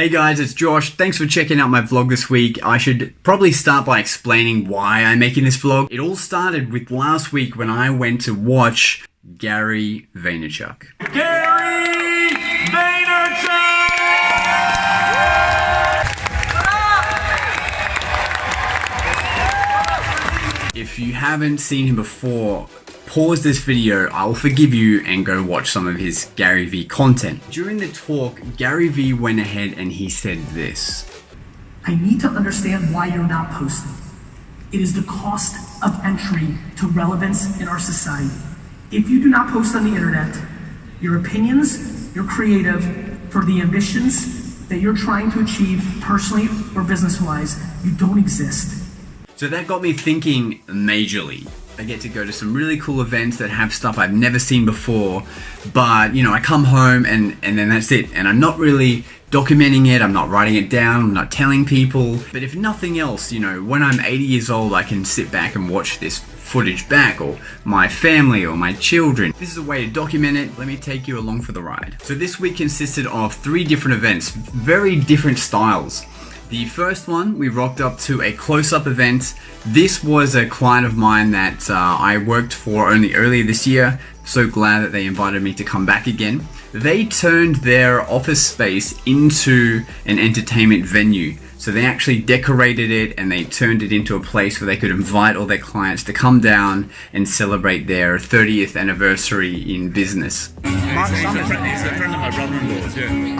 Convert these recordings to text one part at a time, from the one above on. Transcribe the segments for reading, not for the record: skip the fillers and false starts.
Hey guys, it's Josh. Thanks for checking out my vlog this week. I should probably start by explaining why I'm making this vlog. It all started with last week when I went to watch Gary Vaynerchuk. Gary Vaynerchuk! If you haven't seen him before, pause this video, I'll forgive you, and go watch some of his Gary V content. During the talk, Gary V went ahead and he said this. I need to understand why you're not posting. It is the cost of entry to relevance in our society. If you do not post on the internet, your opinions, your creative, for the ambitions that you're trying to achieve personally or business-wise, you don't exist. So that got me thinking majorly. I get to go to some really cool events that have stuff I've never seen before, but you know, I come home and then that's it. And I'm not really documenting it, I'm not writing it down, I'm not telling people. But if nothing else, you know, when I'm 80 years old, I can sit back and watch this footage back, or my family or my children. This is a way to document it. Let me take you along for the ride. So this week consisted of 3 different events, very different styles. The first one, we rocked up to a close-up event. This was a client of mine that I worked for only earlier this year. So glad that they invited me to come back again. They turned their office space into an entertainment venue. So they actually decorated it and they turned it into a place where they could invite all their clients to come down and celebrate their 30th anniversary in business. Mark's a friend of my brother-in-law's, yeah.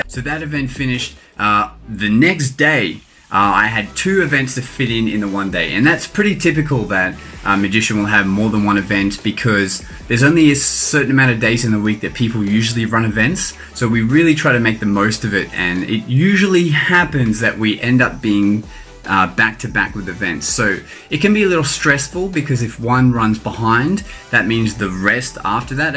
So that event finished. The next day, I had 2 events to fit in the one day, and that's pretty typical that a magician will have more than one event because there's only a certain amount of days in the week that people usually run events. So we really try to make the most of it, and it usually happens that we end up being back to back with events. So it can be a little stressful because if one runs behind, that means the rest after that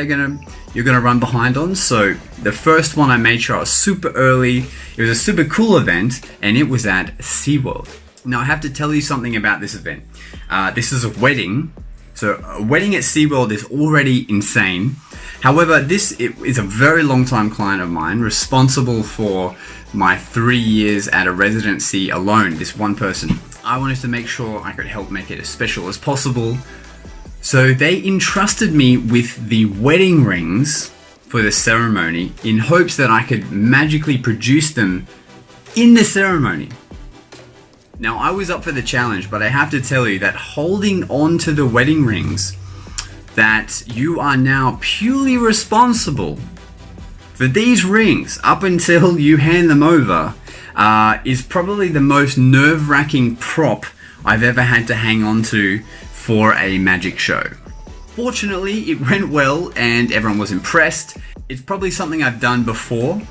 you're gonna run behind on. So the first one I made sure I was super early. It was a super cool event and it was at SeaWorld. Now I have to tell you something about this event. This is a wedding. So a wedding at SeaWorld is already insane. However, this is a very long time client of mine, responsible for my 3 years at a residency alone, this one person. I wanted to make sure I could help make it as special as possible. So they entrusted me with the wedding rings for the ceremony in hopes that I could magically produce them in the ceremony. Now I was up for the challenge, but I have to tell you that holding on to the wedding rings, that you are now purely responsible for these rings up until you hand them over, is probably the most nerve-wracking prop I've ever had to hang on to for a magic show. Fortunately, it went well and everyone was impressed. It's probably something I've done before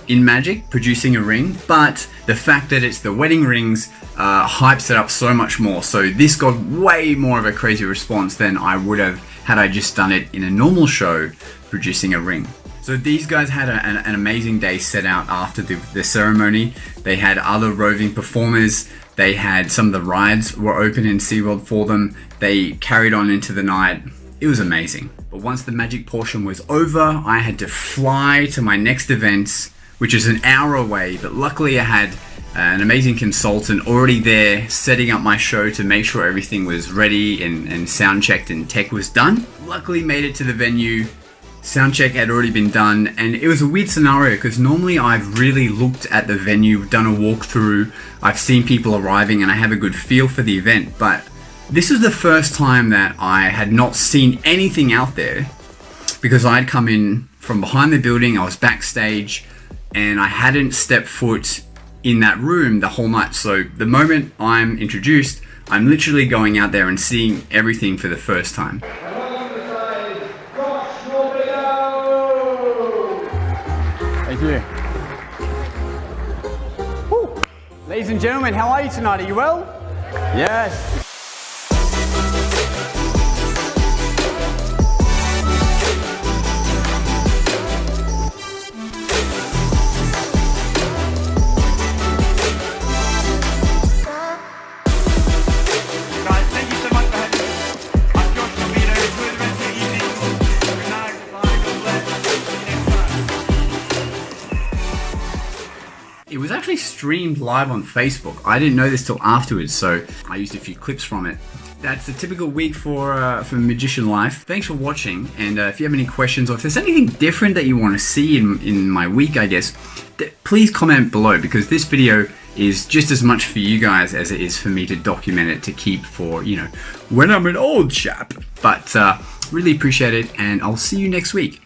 in magic, producing a ring, but the fact that it's the wedding rings hypes it up so much more. So this got way more of a crazy response than I would have had I just done it in a normal show producing a ring. So these guys had an amazing day set out after the ceremony. They had other roving performers. They had some of the rides were open in SeaWorld for them. They carried on into the night. It was amazing. But once the magic portion was over, I had to fly to my next event, which is an hour away. But luckily I had an amazing consultant already there setting up my show to make sure everything was ready and sound checked and tech was done. Luckily made it to the venue. Sound check had already been done, and it was a weird scenario because normally I've really looked at the venue, done a walkthrough, I've seen people arriving and I have a good feel for the event, but this is the first time that I had not seen anything out there because I'd come in from behind the building, I was backstage, and I hadn't stepped foot in that room the whole night. So the moment I'm introduced, I'm literally going out there and seeing everything for the first time. Thank you. Woo. Ladies and gentlemen, how are you tonight? Are you well? Yes. Guys, thank you so much for having me. I'm Josh Norbido. Enjoy the rest of the evening. actually streamed live on Facebook. I didn't know this till afterwards, so I used a few clips from it. That's a typical week for Magician Life. Thanks for watching, and if you have any questions or if there's anything different that you want to see in my week, I guess, please comment below, because this video is just as much for you guys as it is for me to document it to keep for, you know, when I'm an old chap. But really appreciate it, and I'll see you next week.